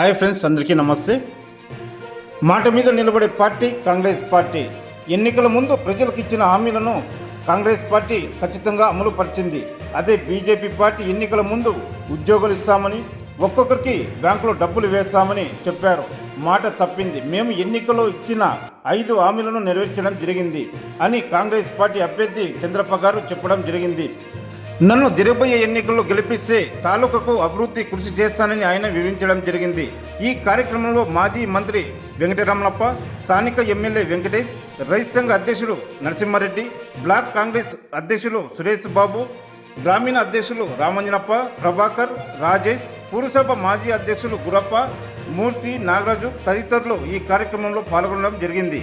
Hi friends, అందరికీ నమస్తే. మాట మీద నిలబడే పార్టీ కాంగ్రెస్ పార్టీ. ఎన్నికల ముందు ప్రజలకు ఇచ్చిన హామీలను కాంగ్రెస్ పార్టీ ఖచ్చితంగా అమలు పరిచింది. అదే బీజేపీ పార్టీ ఎన్నికల ముందు ఉద్యోగాలు ఇస్తామని, ఒక్కొక్కరికి బ్యాంకులో డబ్బులు వేస్తామని చెప్పారు. మాట తప్పింది. మేము ఎన్నికల్లో ఇచ్చిన 5 హామీలను నెరవేర్చడం జరిగింది అని కాంగ్రెస్ పార్టీ అభ్యర్థి చంద్రప్ప గారు చెప్పడం జరిగింది. నన్ను జరగబోయే ఎన్నికల్లో గెలిపిస్తే తాలూకాకు అభివృద్ధి కృషి చేస్తానని ఆయన వివరించడం జరిగింది. ఈ కార్యక్రమంలో మాజీ మంత్రి వెంకటరమణప్ప, స్థానిక ఎమ్మెల్యే వెంకటేష్, రైతు సంఘ అధ్యక్షులు నరసింహారెడ్డి, బ్లాక్ కాంగ్రెస్ అధ్యక్షులు సురేష్ బాబు, గ్రామీణ అధ్యక్షులు రామంజనప్ప, ప్రభాకర్, రాజేష్, పురసభ మాజీ అధ్యక్షులు గురప్ప, మూర్తి, నాగరాజు తదితరులు ఈ కార్యక్రమంలో పాల్గొనడం జరిగింది.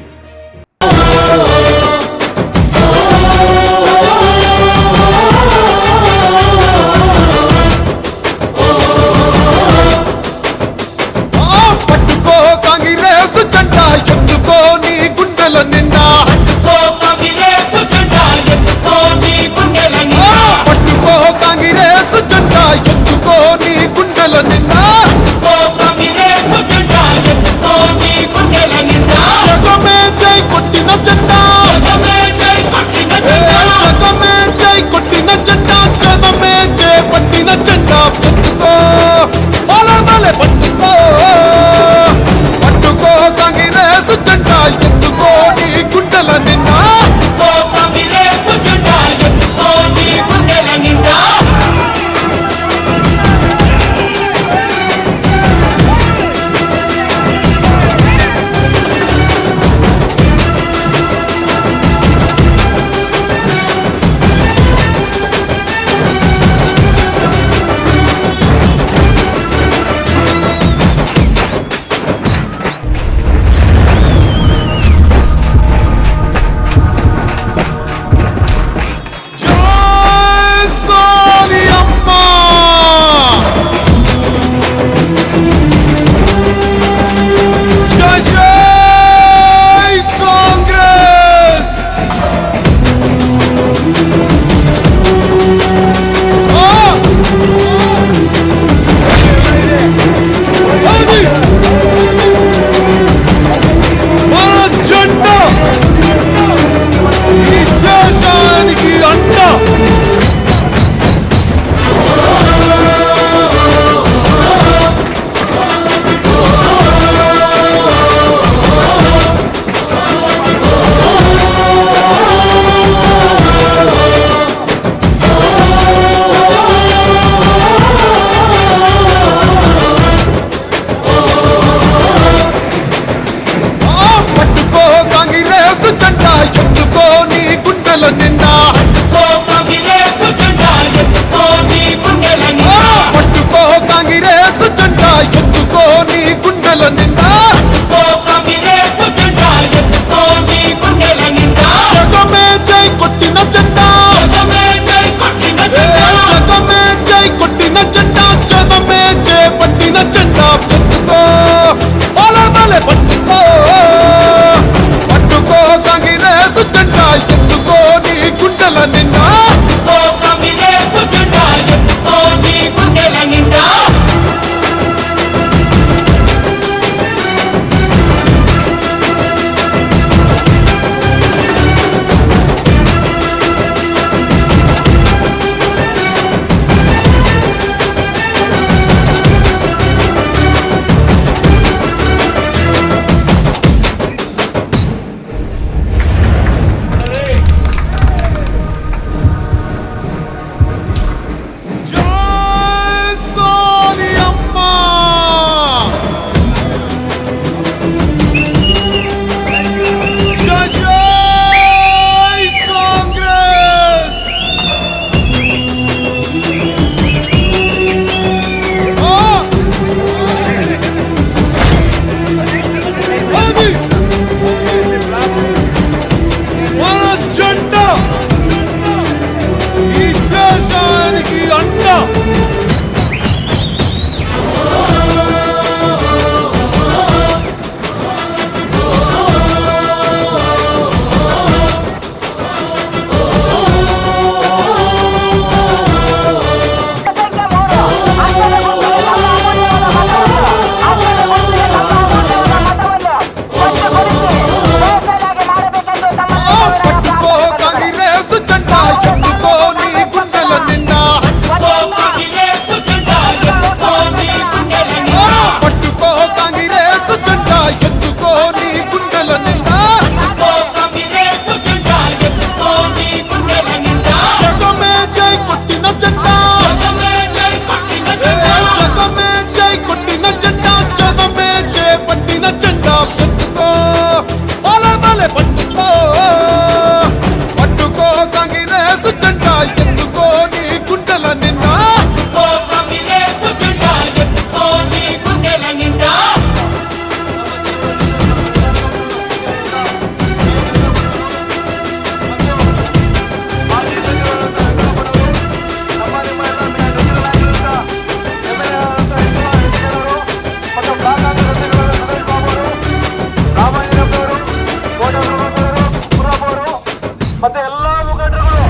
ಮತ್ತೆ ಎಲ್ಲಾ ಮುಖಂಡರುಗಳು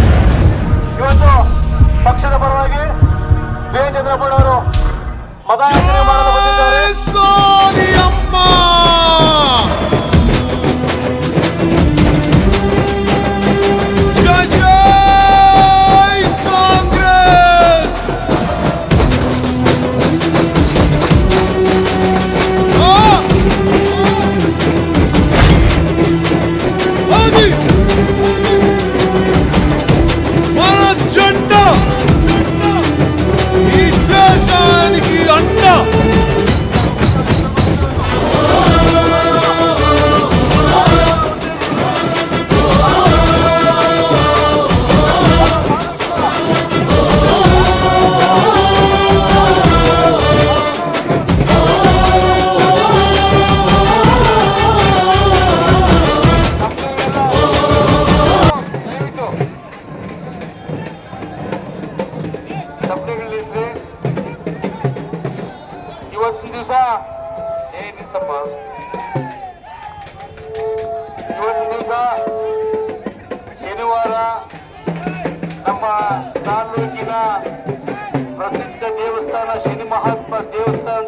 ಇವತ್ತು ಪಕ್ಷದ ಪರವಾಗಿ ಬಿ ಎನ್ ಚಂದ್ರಪ್ಪಣ್ಣ ಅವರು ಮತಯಾಚನೆ ಮಾಡಲು ಬಂದಿದ್ದಾರೆ. ಇವತ್ತಿನ ದಿವಸ ಇವತ್ತಿನ ದಿವಸ ಶನಿವಾರ ನಮ್ಮ ತಾಲೂಕಿನ ಪ್ರಸಿದ್ಧ ದೇವಸ್ಥಾನ ಶನಿ ಮಹಾತ್ಮ ದೇವಸ್ಥಾನ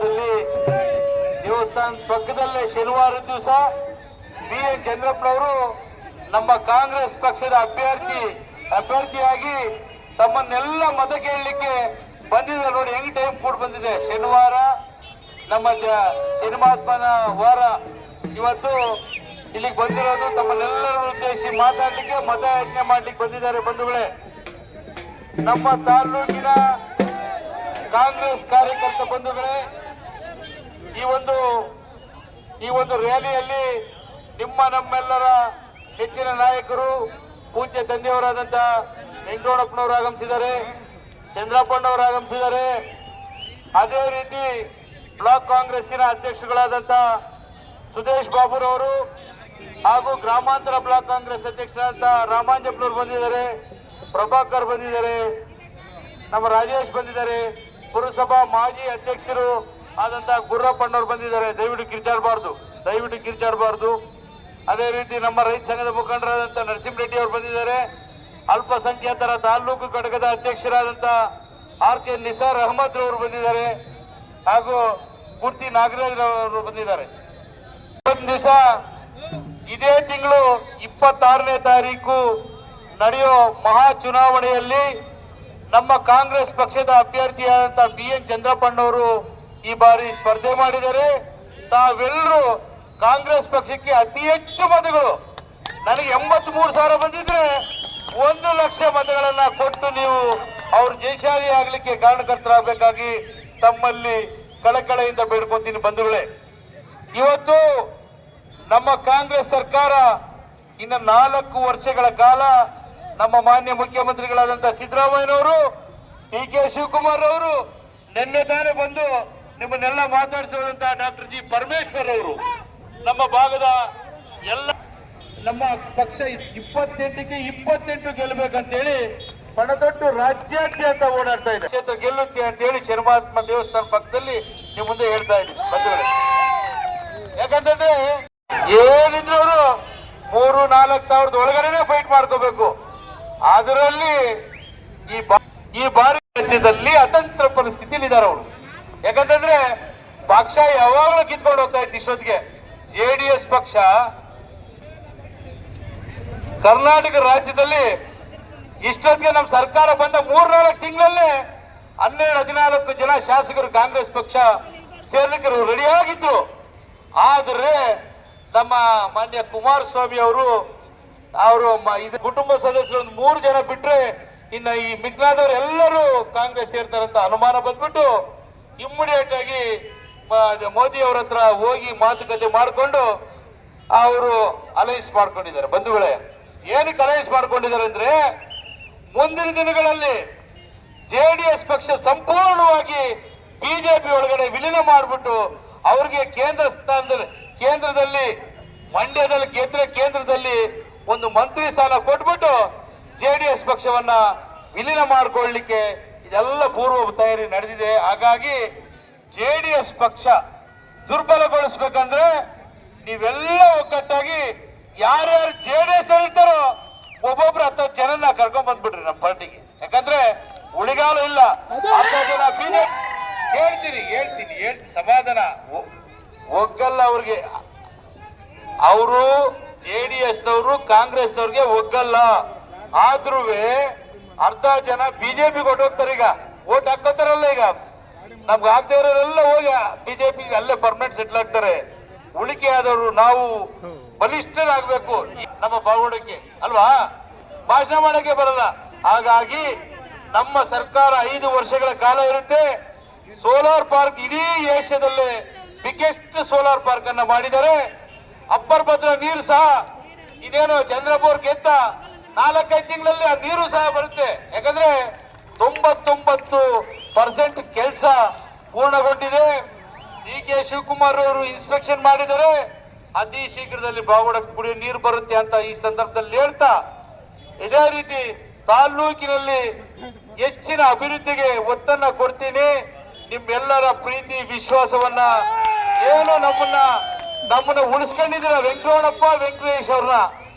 ಪಕ್ಕದಲ್ಲೇ ಶನಿವಾರದ ದಿವಸ ಬಿ ಎನ್ ಚಂದ್ರಪ್ಪನವರು ನಮ್ಮ ಕಾಂಗ್ರೆಸ್ ಪಕ್ಷದ ಅಭ್ಯರ್ಥಿಯಾಗಿ ತಮ್ಮನ್ನೆಲ್ಲ ಮತ ಕೇಳಲಿಕ್ಕೆ ಬಂದಿದೆ. ನೋಡಿ ಹೆಂಗ್ ಟೈಮ್ ಕೂಡ ಬಂದಿದೆ. ಶನಿವಾರ ನಮ್ಮ ಶನಿ ಮಹಾತ್ಮನ ವಾರ ಇವತ್ತು ಇಲ್ಲಿಗೆ ಬಂದಿರೋದು ತಮ್ಮನ್ನೆಲ್ಲರನ್ನು ಉದ್ದೇಶಿಸಿ ಮಾತಾಡ್ಲಿಕ್ಕೆ ಮತಯಾಚನೆ ಮಾಡ್ಲಿಕ್ಕೆ ಬಂದಿದ್ದಾರೆ ಬಂಧುಗಳೇ. ನಮ್ಮ ತಾಲೂಕಿನ ಕಾಂಗ್ರೆಸ್ ಕಾರ್ಯಕರ್ತ ಬಂಧುಗಳೇ, ಈ ಒಂದು ರ್ಯಾಲಿಯಲ್ಲಿ ನಮ್ಮೆಲ್ಲರ ಹೆಚ್ಚಿನ ನಾಯಕರು ಪೂಜ್ಯ ತಂದೆಯವರಾದಂತ ವೆಂಕಟರಮಣಪ್ಪನವರು ಆಗಮಿಸಿದ್ದಾರೆ, ಚಂದ್ರಪ್ಪಣ್ಣವರು ಆಗಮಿಸಿದ್ದಾರೆ. ಅದೇ ರೀತಿ ಬ್ಲಾಕ್ ಕಾಂಗ್ರೆಸ್ಸಿನ ಅಧ್ಯಕ್ಷಗಳಾದಂತ ಸುದೇಶ್ ಬಾಬುರವರು ಹಾಗೂ ಗ್ರಾಮಾಂತರ ಬ್ಲಾಕ್ ಕಾಂಗ್ರೆಸ್ ಅಧ್ಯಕ್ಷರಾದಂತ ರಾಮಾಂಜಪ್ಪನವರು ಬಂದಿದ್ದಾರೆ, ಪ್ರಭಾಕರ್ ಬಂದಿದ್ದಾರೆ, ನಮ್ಮ ರಾಜೇಶ್ ಬಂದಿದ್ದಾರೆ, ಪುರಸಭಾ ಮಾಜಿ ಅಧ್ಯಕ್ಷರು ಆದಂತ ಗುರ್ರಪ್ಪಣ್ಣವ್ರು ಬಂದಿದ್ದಾರೆ. ದಯವಿಟ್ಟು ಕಿರ್ಚಾಡಬಾರ್ದು. ಅದೇ ರೀತಿ ನಮ್ಮ ರೈತ ಸಂಘದ ಮುಖಂಡರಾದಂತ ನರಸಿಂಹರೆಡ್ಡಿ ಅವರು ಬಂದಿದ್ದಾರೆ. ಅಲ್ಪಸಂಖ್ಯಾತರ ತಾಲೂಕು ಘಟಕದ ಅಧ್ಯಕ್ಷರಾದಂತ ಆರ್ ಕೆ ನಿಸಾರ್ ಅಹಮದ್ ಅವರು ಬಂದಿದ್ದಾರೆ ಹಾಗೂ ಪೂರ್ತಿ ನಾಗರಾಜ್ ಅವರು ಬಂದಿದ್ದಾರೆ. ಇವತ್ತಿನ ದಿವಸ ಇದೇ ತಿಂಗಳು 26ನೇ ತಾರೀಕು ನಡೆಯೋ ಮಹಾ ಚುನಾವಣೆಯಲ್ಲಿ ನಮ್ಮ ಕಾಂಗ್ರೆಸ್ ಪಕ್ಷದ ಅಭ್ಯರ್ಥಿಯಾದಂತ ಬಿ ಎನ್ ಚಂದ್ರಪ್ಪಣ್ಣವರು ಈ ಬಾರಿ ಸ್ಪರ್ಧೆ ಮಾಡಿದ್ದಾರೆ. ತಾವೆಲ್ಲರೂ ಕಾಂಗ್ರೆಸ್ ಪಕ್ಷಕ್ಕೆ ಅತಿ ಹೆಚ್ಚು ಮತಗಳು, ನನಗೆ 83,000 ಬಂದಿದ್ರೆ 1 ಲಕ್ಷ ಮತಗಳನ್ನ ಕೊಟ್ಟು ನೀವು ಅವ್ರ ಜಯಶಾಲಿ ಆಗ್ಲಿಕ್ಕೆ ಕಾರಣಕರ್ತರಾಗಬೇಕಾಗಿ ತಮ್ಮಲ್ಲಿ ಕಳಕಳೆಯಿಂದ ಬೇಡ್ಕೊಂತೀನಿ ಬಂಧುಗಳೇ. ಇವತ್ತು ನಮ್ಮ ಕಾಂಗ್ರೆಸ್ ಸರ್ಕಾರ ಇನ್ನು 4 ವರ್ಷಗಳ ಕಾಲ ನಮ್ಮ ಮಾನ್ಯ ಮುಖ್ಯಮಂತ್ರಿಗಳಾದಂತ ಸಿದ್ದರಾಮಯ್ಯನವರು, ಡಿ ಕೆ ಶಿವಕುಮಾರ್ ಅವರು, ನಿನ್ನೆ ತಾನೇ ಬಂದು ನಿಮ್ಮನ್ನೆಲ್ಲ ಮಾತಾಡಿಸಿದಂತ ಡಾಕ್ಟರ್ ಜಿ ಪರಮೇಶ್ವರ್ ಅವರು ನಮ್ಮ ಭಾಗದ ಎಲ್ಲ ನಮ್ಮ ಪಕ್ಷ 28ಕ್ಕೆ 28 ಗೆಲ್ಲಬೇಕಂತೇಳಿ ಪಣದೊಟ್ಟು ರಾಜ್ಯಾದ್ಯಂತ ಓಡಾಡ್ತಾ ಇದೆ. ಕ್ಷೇತ್ರ ಗೆಲ್ಲುತ್ತೆ ಅಂತೇಳಿ ಶನಿಮಹಾತ್ಮ ದೇವಸ್ಥಾನ ಪಕ್ಕದಲ್ಲಿ ನಿಮ್ಮ ಮುಂದೆ ಹೇಳ್ತಾ ಇದ್ದೀನಿ ಬಂಧುಗಳೇ. ಯಾಕಂತಂದ್ರೆ ಏನಿದ್ರು ಅವರು 3-4 ಸಾವಿರದ ಒಳಗಡೆನೆ ಫೈಟ್ ಮಾಡ್ಕೋಬೇಕು. ಅದರಲ್ಲಿ ಈ ಬಾರಿ ರಾಜ್ಯದಲ್ಲಿ ಅತಂತ್ರ ಪರಿಸ್ಥಿತಿಯಲ್ಲಿ ಇದ್ದಾರೆ ಅವರು. ಯಾಕಂತಂದ್ರೆ ಪಕ್ಷ ಯಾವಾಗಲೂ ಕಿತ್ಕೊಂಡು ಹೋಗ್ತಾ ಇತ್ತು. ಇಷ್ಟೊತ್ತಿಗೆ ಜೆಡಿಎಸ್ ಪಕ್ಷ ಕರ್ನಾಟಕ ರಾಜ್ಯದಲ್ಲಿ ಇಷ್ಟೊತ್ತಿಗೆ ನಮ್ಮ ಸರ್ಕಾರ ಬಂದ 3-4 ತಿಂಗಳಲ್ಲೇ 12-14 ಜನ ಶಾಸಕರು ಕಾಂಗ್ರೆಸ್ ಪಕ್ಷ ಸೇರ್ಲಿಕ್ಕೆ ರೆಡಿಯಾಗಿದ್ರು. ಆದರೆ ನಮ್ಮ ಮಾನ್ಯ ಕುಮಾರಸ್ವಾಮಿ ಅವರು ಇದು ಕುಟುಂಬ ಸದಸ್ಯರು 3 ಜನ ಬಿಟ್ರೆ ಇನ್ನು ಈ ಮಿಗ್ನಾದವರು ಎಲ್ಲರೂ ಕಾಂಗ್ರೆಸ್ ಸೇರ್ತಾರಂತ ಅನುಮಾನ ಬಂದ್ಬಿಟ್ಟು ಇಮ್ಮಿಡಿಯೇಟ್ ಆಗಿ ಮೋದಿ ಅವರ ಹತ್ರ ಹೋಗಿ ಮಾತುಕತೆ ಮಾಡಿಕೊಂಡು ಅವರು ಅಲೈನ್ಸ್ ಮಾಡ್ಕೊಂಡಿದ್ದಾರೆ. ಬಂಧುಗಳೇ, ಏನಕ್ಕೆ ಅಲೈನ್ಸ್ ಮಾಡ್ಕೊಂಡಿದ್ದಾರೆ ಅಂದ್ರೆ ಮುಂದಿನ ದಿನಗಳಲ್ಲಿ ಜೆಡಿಎಸ್ ಪಕ್ಷ ಸಂಪೂರ್ಣವಾಗಿ ಬಿಜೆಪಿ ಒಳಗಡೆ ವಿಲೀನ ಮಾಡಿಬಿಟ್ಟು ಅವ್ರಿಗೆ ಕೇಂದ್ರದಲ್ಲಿ ಮಂಡ್ಯದಲ್ಲಿ ಕೇಂದ್ರದಲ್ಲಿ ಒಂದು ಮಂತ್ರಿ ಸ್ಥಾನ ಕೊಟ್ಬಿಟ್ಟು ಜೆಡಿಎಸ್ ಪಕ್ಷವನ್ನ ವಿಲೀನ ಮಾಡಿಕೊಳ್ಳಲಿಕ್ಕೆ ಇದೆಲ್ಲ ಪೂರ್ವ ತಯಾರಿ ನಡೆದಿದೆ. ಹಾಗಾಗಿ ಜೆಡಿಎಸ್ ಪಕ್ಷ ದುರ್ಬಲಗೊಳಿಸ್ಬೇಕಂದ್ರೆ ನೀವೆಲ್ಲ ಒಗ್ಗಟ್ಟಾಗಿ ಯಾರ್ಯಾರು ಜೆಡಿಎಸ್ ಇರ್ತಾರೋ ಒಬ್ಬೊಬ್ರು 10 ಜನನ ಕರ್ಕೊಂಡ್ ಬಂದ್ಬಿಡ್ರಿ ನಮ್ಮ ಪಾರ್ಟಿಗೆ. ಯಾಕಂದ್ರೆ ಉಳಿಗಾಲ ಇಲ್ಲ. 10 ಜನ ಬಿಜೆಪಿ ಹೇಳ್ತೀನಿ ಸಮಾಧಾನ ಒಗ್ಗಲ್ಲ ಅವ್ರಿಗೆ. ಅವರು ಜೆಡಿಎಸ್ನವರು ಕಾಂಗ್ರೆಸ್ನವ್ರಿಗೆ ಒಗ್ಗಲ್ಲ. ಆದ್ರೂ ಅರ್ಧ ಜನ ಬಿಜೆಪಿ ಕೊಟ್ಟೋಗ್ತಾರೆ. ಈಗ ಓಟ್ ಹಾಕೋತಾರಲ್ಲ, ಈಗ ನಮ್ಗೆ ಆಗದವರೆಲ್ಲ ಹೋಗಿ ಬಿಜೆಪಿ ಅಲ್ಲೇ ಪರ್ಮನೆಂಟ್ ಸೆಟ್ಲ್ ಆಗ್ತಾರೆ. ಉಳಿಕೆ ಆದವರು ನಾವು ಬಲಿಷ್ಠರಾಗಬೇಕು ನಮ್ಮ ಬಾವುಡಕ್ಕೆ ಅಲ್ವಾ, ಭಾಷಣ ಮಾಡಕ್ಕೆ ಬರಲ್ಲ. ಹಾಗಾಗಿ ನಮ್ಮ ಸರ್ಕಾರ 5 ವರ್ಷಗಳ ಕಾಲ ಇರುತ್ತೆ. ಸೋಲಾರ್ ಪಾರ್ಕ್ ಇಡೀ ಏಷ್ಯಾದಲ್ಲೇ ಬಿಗ್ಗೆಸ್ಟ್ ಸೋಲಾರ್ ಪಾರ್ಕ್ ಅನ್ನ ಮಾಡಿದ್ದಾರೆ. ಅಪ್ಪರ್ ಭದ್ರಾ ನೀರು ಸಹ ಇದೇನು ಚಂದ್ರಪುರ್ ಗೆದ್ದ 4-5 ತಿಂಗಳಲ್ಲಿ ಆ ನೀರು ಸಹ ಬರುತ್ತೆ. ಯಾಕಂದ್ರೆ 99% ಕೆಲಸ ಪೂರ್ಣಗೊಂಡಿದೆ. ಡಿ.ಕೆ. ಶಿವಕುಮಾರ್ ಅವರು ಇನ್ಸ್ಪೆಕ್ಷನ್ ಮಾಡಿದರೆ ಅತಿ ಶೀಘ್ರದಲ್ಲಿ ಬಾವುಡಕ್ಕೆ ಕುಡಿಯೋ ನೀರು ಬರುತ್ತೆ ಅಂತ ಈ ಸಂದರ್ಭದಲ್ಲಿ ಹೇಳ್ತಾ, ಇದೇ ರೀತಿ ತಾಲ್ಲೂಕಿನಲ್ಲಿ ಹೆಚ್ಚಿನ ಅಭಿವೃದ್ಧಿಗೆ ಒತ್ತನ್ನ ಕೊಡ್ತೀನಿ. ನಿಮ್ಮೆಲ್ಲರ ಪ್ರೀತಿ ವಿಶ್ವಾಸವನ್ನ ಏನು ನಮ್ಮನ್ನ ಉಳಿಸ್ಕೊಂಡಿದ್ದೀರ ವೆಂಕಟರಮಣಪ್ಪ ವೆಂಕಟೇಶ್ ಅವ್ರನ್ನ,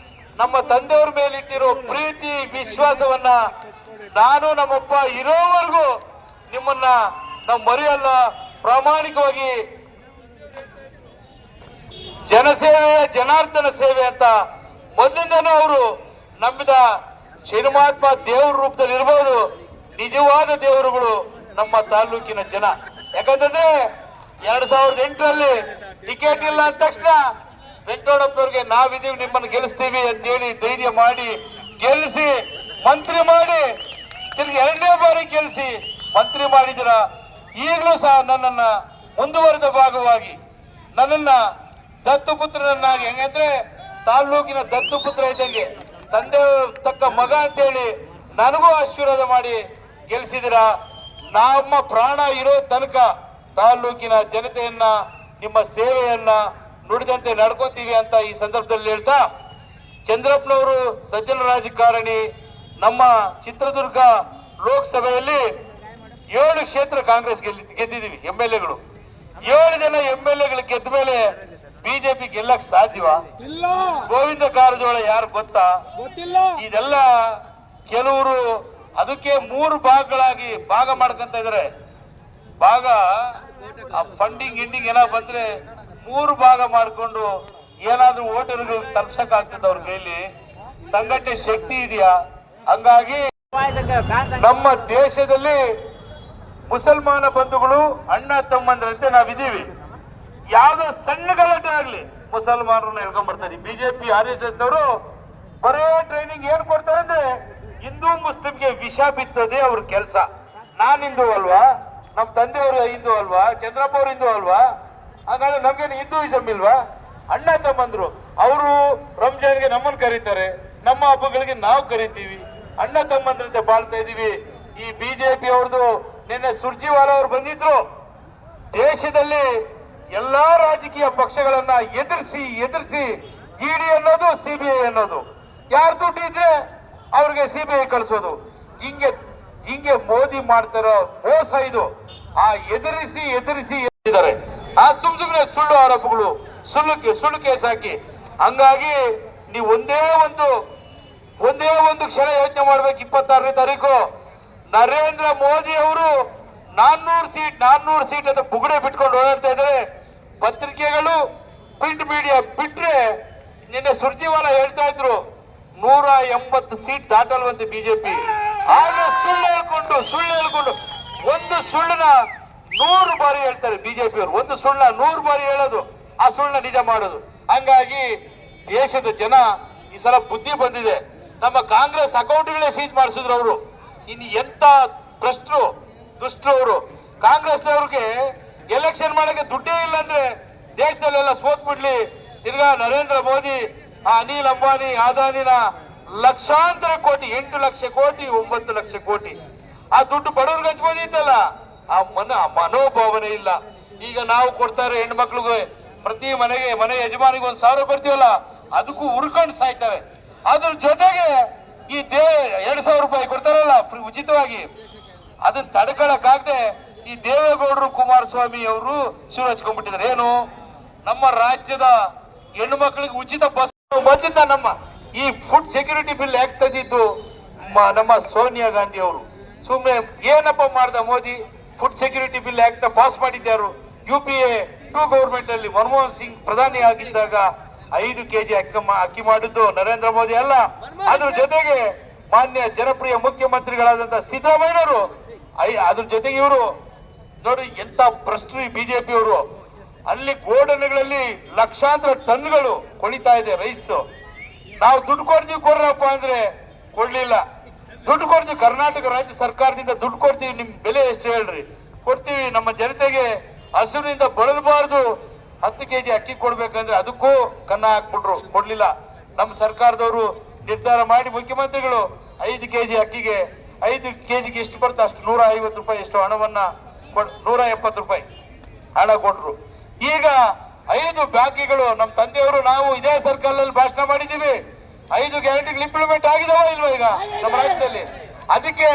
ನಮ್ಮ ತಂದೆಯವ್ರ ಮೇಲಿಟ್ಟಿರೋ ಪ್ರೀತಿ ವಿಶ್ವಾಸವನ್ನ ನಾನು ನಮ್ಮಪ್ಪ ಇರೋವರೆಗೂ ನಿಮ್ಮನ್ನ ನಾವು ಮರೆಯಲ್ಲ. ಪ್ರಾಮಾಣಿಕವಾಗಿ ಜನಸೇವೆ ಜನಾರ್ದನ ಸೇವೆ ಅಂತ ಮೊದಲಿಂದನೂ ಅವರು ನಂಬಿದ ಶನಿಮಹಾತ್ಮ ದೇವ್ರ ರೂಪದಲ್ಲಿ ಇರಬಹುದು. ನಿಜವಾದ ದೇವರುಗಳು ನಮ್ಮ ತಾಲೂಕಿನ ಜನ. ಯಾಕಂತಂದ್ರೆ 2008ರಲ್ಲಿ ಟಿಕೆಟ್ ಇಲ್ಲ ಅಂದ ತಕ್ಷಣ ವೆಂಕಟರಮಣಪ್ಪನವ್ರಿಗೆ ನಾವಿದೀವಿ ನಿಮ್ಮನ್ನು ಗೆಲ್ಲಿಸ್ತೀವಿ ಅಂತೇಳಿ ಧೈರ್ಯ ಮಾಡಿ ಗೆಲ್ಲಿಸಿ ಮಂತ್ರಿ ಮಾಡಿ ತಿರ್ಗಿ 2ನೇ ಬಾರಿ ಗೆಲ್ಲಿಸಿ ಮಂತ್ರಿ ಮಾಡಿದಿರ. ಈಗಲೂ ಸಹ ನನ್ನನ್ನ ಮುಂದುವರೆದ ಭಾಗವಾಗಿ ನನ್ನನ್ನ ದತ್ತುಪುತ್ರನನ್ನಾಗಿ, ಹೆಂಗಂದ್ರೆ ತಾಲ್ಲೂಕಿನ ದತ್ತುಪುತ್ರ ಇದ್ದಂಗೆ ತಂದೆ ತಕ್ಕ ಮಗ ಅಂತೇಳಿ ನನಗೂ ಆಶೀರ್ವಾದ ಮಾಡಿ ಗೆಲ್ಲಿಸಿದಿರ. ನಮ್ಮ ಪ್ರಾಣ ಇರೋ ತನಕ ತಾಲ್ಲೂಕಿನ ಜನತೆಯನ್ನ ನಿಮ್ಮ ಸೇವೆಯನ್ನ ನುಡಿದಂತೆ ನಡ್ಕೊಂತೀವಿ ಅಂತ ಈ ಸಂದರ್ಭದಲ್ಲಿ ಹೇಳ್ತಾ, ಚಂದ್ರಪ್ಪನವರು ಸಜ್ಜನ ರಾಜಕಾರಣಿ. ನಮ್ಮ ಚಿತ್ರದುರ್ಗ ಲೋಕಸಭೆಯಲ್ಲಿ 7 ಕ್ಷೇತ್ರ ಕಾಂಗ್ರೆಸ್ ಗೆದ್ದಿದ್ದೀವಿ. MLA ಗಳು 7 ಜನ MLA ಗೆದ್ದ ಮೇಲೆ ಬಿಜೆಪಿ ಗೆಲ್ಲಕ್ ಸಾಧ್ಯವಾ? ಗೋವಿಂದ ಕಾರಜೋಳ ಯಾರು ಗೊತ್ತಾ? ಇದೆಲ್ಲ ಕೆಲವರು ಅದಕ್ಕೆ 3 ಭಾಗಗಳಾಗಿ ಭಾಗ ಮಾಡ್ಕೊಂತ ಇದಾರೆ. ಭಾಗ ಫಂಡಿಂಗ್ ಗಿಂಡಿಂಗ್ ಏನೋ ಬಂದ್ರೆ 3 ಭಾಗ ಮಾಡ್ಕೊಂಡು ಏನಾದ್ರೂ ವೋಟರ್ಗಳು ತಲುಪ್ಸಕ್ ಆಗ್ತದೆ ಅವ್ರ ಕೈಲಿ. ಸಂಘಟನೆ ಶಕ್ತಿ ಇದೆಯಾ? ಹಂಗಾಗಿ ನಮ್ಮ ದೇಶದಲ್ಲಿ ಮುಸಲ್ಮಾನ ಬಂಧುಗಳು ಅಣ್ಣ ತಮ್ಮಂದ್ರಂತೆ ನಾವಿದ್ದೀವಿ. ಯಾವ್ದೋ ಸಣ್ಣ ಗಲಾಟೆ ಆಗ್ಲಿ ಮುಸಲ್ಮಾನರನ್ನ ಹೇಳ್ಕೊಂಡ್ ಬರ್ತಾರೆ. ಬಿಜೆಪಿ RSS ನವರು ಬರೇ ಟ್ರೈನಿಂಗ್ ಏನ್ ಕೊಡ್ತಾರೆ ಅಂದ್ರೆ ಹಿಂದೂ ಮುಸ್ಲಿಂಗೆ ವಿಷ ಬಿತ್ತದೆ ಅವ್ರ ಕೆಲಸ. ನಾನ್ ಹಿಂದೂ ಅಲ್ವಾ, ನಮ್ ತಂದೆಯವರು ಹಿಂದೂ ಅಲ್ವಾ, ಚಂದ್ರಪ್ಪ ಅವ್ರು ಹಿಂದೂ ಅಲ್ವಾ, ಹಾಗಾದ್ರೆ ನಮ್ಗೇನು ಹಿಂದೂಯಿಸಮ್ ಇಲ್ವಾ? ಅಣ್ಣ ತಮ್ಮಂದ್ರು ಅವರು ರಂಜಾನ್ಗೆ ನಮ್ಮನ್ನು ಕರೀತಾರೆ, ನಮ್ಮ ಹಬ್ಬಗಳಿಗೆ ನಾವು ಕರಿತೀವಿ, ಅಣ್ಣ ತಮ್ಮಂದ್ರಂತೆ ಬಾಳ್ತಾ ಇದೀವಿ. ಈ ಬಿಜೆಪಿ ಅವ್ರದ್ದು ನಿನ್ನೆ ಸುರ್ಜಿವಾಲಾ ಅವರು ಬಂದಿದ್ರು. ದೇಶದಲ್ಲಿ ಎಲ್ಲಾ ರಾಜಕೀಯ ಪಕ್ಷಗಳನ್ನ ಎದುರಿಸಿ ಇಡಿ ಅನ್ನೋದು CBI ಅನ್ನೋದು, ಯಾರು ದುಡ್ಡು ಇದ್ರೆ ಅವ್ರಿಗೆ CBI ಕಳಿಸೋದು, ಹಿಂಗೆ ಮೋದಿ ಮಾಡ್ತಾರೋ ಮೋಸ ಇದು. ಆ ಎದುರಿಸಿ ಇದ್ದಾರೆ. ಆ ಸುಮ್ಮನೆ ಸುಳ್ಳು ಆರೋಪಗಳು, ಸುಳ್ಳು ಕೇಸ್ ಹಾಕಿ. ಹಂಗಾಗಿ ನೀವು ಒಂದೇ ಒಂದು ಕ್ಷಣ ಯೋಚನೆ ಮಾಡ್ಬೇಕು. 26ನೇ ತಾರೀಕು ನರೇಂದ್ರ ಮೋದಿ ಅವರು 400 ಸೀಟ್ ಅಂತ ಬುಗುಡೆ ಬಿಟ್ಕೊಂಡು ಓಡಾಡ್ತಾ ಇದ್ದಾರೆ. ಪತ್ರಿಕೆಗಳು ಪ್ರಿಂಟ್ ಮೀಡಿಯಾ ಬಿಟ್ರೆ ನಿನ್ನೆ ಸುರ್ಜಿವಾಲಾ ಹೇಳ್ತಾ ಇದ್ರು 180 ಸೀಟ್ ದಾಟಲ್ವಂತೆ ಬಿಜೆಪಿ. ಆಗ ಸುಳ್ಳು ಹೇಳ್ಕೊಂಡು ಒಂದು ಸುಳ್ಳನ್ನ 100 ಬಾರಿ ಹೇಳ್ತಾರೆ ಬಿಜೆಪಿ ಅವರು. ಒಂದು ಸುಳ್ಳ 100 ಬಾರಿ ಹೇಳೋದು, ಆ ಸುಳ್ಳನ್ನ ನಿಜ ಮಾಡೋದು. ಹಂಗಾಗಿ ದೇಶದ ಜನ ಈ ಸಲ ಬುದ್ಧಿ ಬಂದಿದೆ. ನಮ್ಮ ಕಾಂಗ್ರೆಸ್ ಅಕೌಂಟ್ಗಳೇ ಸೀಜ್ ಮಾಡಿಸಿದ್ರು ಅವರು. ಇನ್ನು ಎಂತ ದುಷ್ಟರು ಅವರು. ಕಾಂಗ್ರೆಸ್ನವ್ರಿಗೆ ಎಲೆಕ್ಷನ್ ಮಾಡಕ್ಕೆ ದುಡ್ಡೇ ಇಲ್ಲ ಅಂದ್ರೆ ದೇಶದಲ್ಲೆಲ್ಲ ಸೋತ್ ಬಿಡ್ಲಿ. ತಿರ್ಗಾ ನರೇಂದ್ರ ಮೋದಿ ಅನಿಲ್ ಅಂಬಾನಿ ಅದಾನಿನ ಲಕ್ಷಾಂತರ ಕೋಟಿ, 8 ಲಕ್ಷ ಕೋಟಿ 9 ಲಕ್ಷ ಕೋಟಿ ಆ ದುಡ್ಡು ಬಡವ್ರಿಗೆ ಹಚ್ಬೋದಿತ್ತಲ್ಲ. ಆ ಮನೋಭಾವನೆ ಇಲ್ಲ. ಈಗ ನಾವು ಕೊಡ್ತಾರೆ ಹೆಣ್ಮಕ್ಳಿಗೆ, ಪ್ರತಿ ಮನೆ ಯಜಮಾನಿಗೆ 1,000 ಕೊಡ್ತೀವಲ್ಲ, ಅದಕ್ಕೂ ಉರ್ಕೊಂಡು ಸಾಯ್ತಾರೆ. ಅದ್ರ ಜೊತೆಗೆ ಈ 2,000 ರೂಪಾಯಿ ಕೊಡ್ತಾರಲ್ಲ ಉಚಿತವಾಗಿ, ಅದನ್ನ ತಡ್ಕೊಳಕ್ಕಾಗದೆ ಈ ದೇವೇಗೌಡರು ಕುಮಾರಸ್ವಾಮಿ ಅವರು ಶುರು ಹಚ್ಕೊಂಡ್ಬಿಟ್ಟಿದ್ದಾರೆ. ಏನು, ನಮ್ಮ ರಾಜ್ಯದ ಹೆಣ್ಣು ಮಕ್ಕಳಿಗೆ ಉಚಿತ ಬಸ್ ಬಂದಿದ್ದ ನಮ್ಮ ಈ ಫುಡ್ ಸೆಕ್ಯೂರಿಟಿ ಬಿಲ್ ಯಾಕೆ ತಂದಿದ್ದು ನಮ್ಮ ಸೋನಿಯಾ ಗಾಂಧಿ ಅವರು. ಸುಮ್ಮನೆ ಏನಪ್ಪ ಮಾಡ್ದ Modi, food security bill act pass ಮಾಡಿದ್ದರು. UPA 2 ಗವರ್ಮೆಂಟ್ ಅಲ್ಲಿ ಮನಮೋಹನ್ ಸಿಂಗ್ ಪ್ರಧಾನಿ ಆಗಿದ್ದಾಗ 5 ಕೆಜಿ ಅಕ್ಕಿ ಮಾಡಿದ್ದು ನರೇಂದ್ರ ಮೋದಿ ಅಲ್ಲ. ಅದ್ರ ಜೊತೆಗೆ ಮಾನ್ಯ ಜನಪ್ರಿಯ ಮುಖ್ಯಮಂತ್ರಿಗಳಾದಂತ ಸಿದ್ದರಾಮಯ್ಯನವರು, ಅದ್ರ ಜೊತೆಗೆ ಇವರು ನೋಡಿ ಎಂತ ಭ್ರಷ್ಟರು ಬಿಜೆಪಿ ಅವರು. ಅಲ್ಲಿ ಗೋಡನ್ಗಳಲ್ಲಿ ಲಕ್ಷಾಂತರ ಟನ್ಗಳು ಕೊಳಿತಾ ಇದೆ ರೈಸ್. ನಾವು ದುಡ್ಡು ಕೊಡ್ರಪ್ಪ ಅಂದ್ರೆ ಕೊಡ್ಲಿಲ್ಲ. ದುಡ್ಡು ಕೊಡ್ತೀವಿ, ಕರ್ನಾಟಕ ರಾಜ್ಯ ಸರ್ಕಾರದಿಂದ ದುಡ್ಡು ಕೊಡ್ತೀವಿ, ನಿಮ್ ಬೆಲೆ ಎಷ್ಟು ಹೇಳ್ರಿ, ಕೊಡ್ತೀವಿ. ನಮ್ಮ ಜನತೆಗೆ ಹಸುವಿನಿಂದ ಬಳಲಬಾರ್ದು, 10 ಕೆಜಿ ಅಕ್ಕಿ ಕೊಡ್ಬೇಕಂದ್ರೆ ಅದಕ್ಕೂ ಕನ್ನ ಹಾಕ್ಬಿಟ್ರು, ಕೊಡ್ಲಿಲ್ಲ. ನಮ್ಮ ಸರ್ಕಾರದವರು ನಿರ್ಧಾರ ಮಾಡಿ ಮುಖ್ಯಮಂತ್ರಿಗಳು 5 ಕೆಜಿ ಅಕ್ಕಿಗೆ 5 ಕೆಜಿಗೆ ಎಷ್ಟು ಬರುತ್ತೆ ಅಷ್ಟು 150 ರೂಪಾಯಿ ಎಷ್ಟು ಹಣವನ್ನ 170 ರೂಪಾಯಿ ಹಣ ಕೊಟ್ರು. ಈಗ 5 ಬಾಕಿಗಳು ನಮ್ಮ ತಂದೆಯವರು ನಾವು ಇದೇ ಸರ್ಕಾರದಲ್ಲಿ ಭಾಷಣ ಮಾಡಿದ್ದೀವಿ. 5 ಗ್ಯಾರಂಟಿಗಳು ಇಂಪ್ಲಿಮೆಂಟ್ ಆಗಿದಾವ ಇಲ್ವಾ ಈಗ ನಮ್ಮ ರಾಜ್ಯದಲ್ಲಿ? ಅದಕ್ಕೆ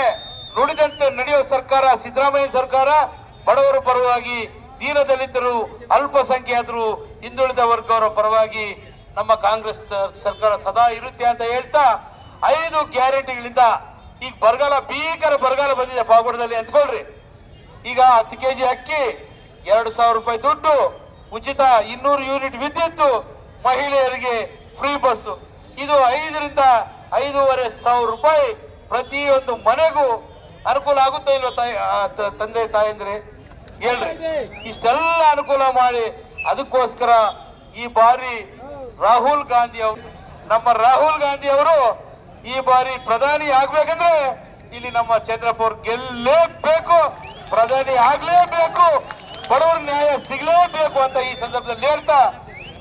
ನುಡಿದಂತೆ ನಡೆಯುವ ಸರ್ಕಾರ ಸಿದ್ದರಾಮಯ್ಯ ಸರ್ಕಾರ. ಬಡವರ ಪರವಾಗಿ, ದೀನದಲಿತರು, ಅಲ್ಪಸಂಖ್ಯಾತರು, ಹಿಂದುಳಿದ ವರ್ಗವರ ಪರವಾಗಿ ನಮ್ಮ ಕಾಂಗ್ರೆಸ್ ಸರ್ಕಾರ ಸದಾ ಇರುತ್ತೆ ಅಂತ ಹೇಳ್ತಾ 5 ಗ್ಯಾರಂಟಿಗಳಿಂದ ಈಗ ಬರಗಾಲ, ಭೀಕರ ಬರಗಾಲ ಬಂದಿದೆ ಪಾವಗಡದಲ್ಲಿ ಅಂದ್ಕೊಳ್ರಿ. ಈಗ 10 ಕೆಜಿ ಅಕ್ಕಿ, 2,000 ರೂಪಾಯಿ ದುಡ್ಡು, ಉಚಿತ 200 ಯೂನಿಟ್ ವಿದ್ಯುತ್, ಮಹಿಳೆಯರಿಗೆ ಫ್ರೀ ಬಸ್. ಇದು 5 ರಿಂದ 5,500 ರೂಪಾಯಿ ಪ್ರತಿಯೊಂದು ಮನೆಗೂ ಅನುಕೂಲ ಆಗುತ್ತೆ ಇಲ್ವ ತಂದೆ ತಾಯಂದ್ರೆ ಹೇಳ್ರಿ. ಇಷ್ಟೆಲ್ಲ ಅನುಕೂಲ ಮಾಡಿ ಅದಕ್ಕೋಸ್ಕರ ಈ ಬಾರಿ ರಾಹುಲ್ ಗಾಂಧಿ ಅವರು, ನಮ್ಮ ರಾಹುಲ್ ಗಾಂಧಿ ಅವರು ಈ ಬಾರಿ ಪ್ರಧಾನಿ ಆಗ್ಬೇಕಂದ್ರೆ ಇಲ್ಲಿ ನಮ್ಮ ಚಂದ್ರಪ್ಪ ಅವ್ರು ಗೆಲ್ಲೇಬೇಕು, ಪ್ರಧಾನಿ ಆಗ್ಲೇಬೇಕು, ಬಡವರ ನ್ಯಾಯ ಸಿಗಲೇಬೇಕು ಅಂತ ಈ ಸಂದರ್ಭದಲ್ಲಿ ಹೇಳ್ತಾ